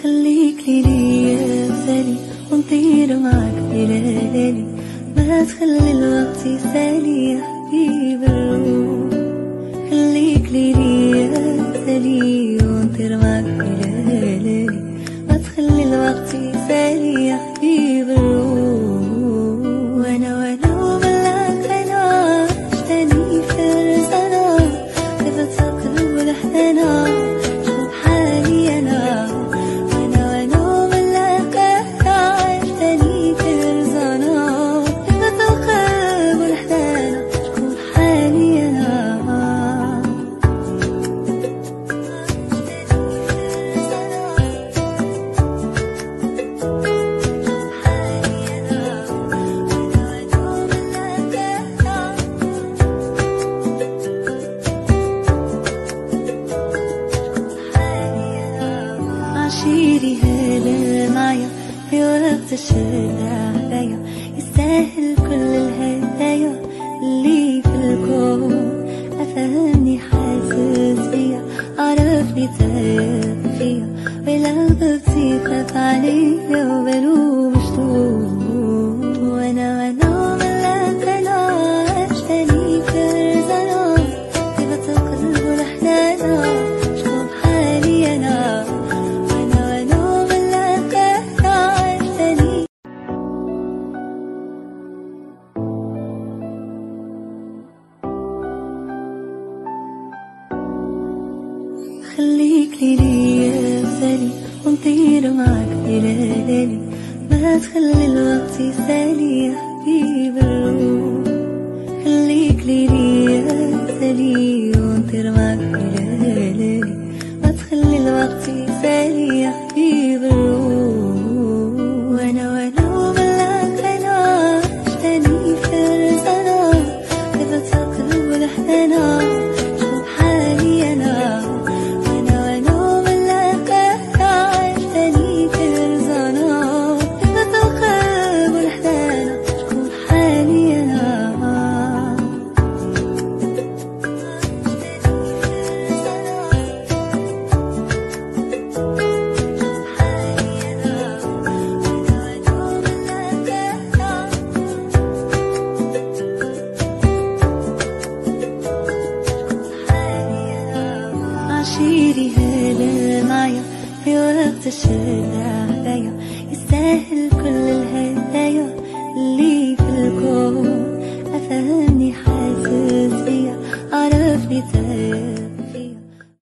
خليك ليا مثالي ونطير معاك ليالي، ما تخلي الوقت يسالي يا حبيب الروح. خليك ليا مثالي ونطير معاك ليالي، ما تخلي الوقت يسالي يا حبيب الروح. وانا وبلاك انا عشتني في رزقنا، كيف تقلب الحنانة شوف حالي انا. عشيري هذا معايا في وقت الشدة عليا، يستاهل كل الهدايا اللي في الكون. أفهمني حاسس فيا، عرفني تايه فيا، ولغبتي خاف عليا وبلوم مشتوق. وانا ملاك انا عشتني في رزقنا، كيف تقلب الحنانة شوف حالي انا. خليك ليا مثالي ونطير معاك ليالي، ما تخلي الوقت يسالي يا حبيب الروح. خليك ليا مثالي ونطير معاك ليالي، ما تخلي الوقت يسالي يا حبيب الروح. وانا وبلاك انا عشتني في رزقنا، كيف تقلب الحنانة شوف حالي انا. عشيري هذا معايا في وقت الشدة عليا، يستاهل كل الهدايا اللي في الكون. أفهمني حاسس فيا، عرفني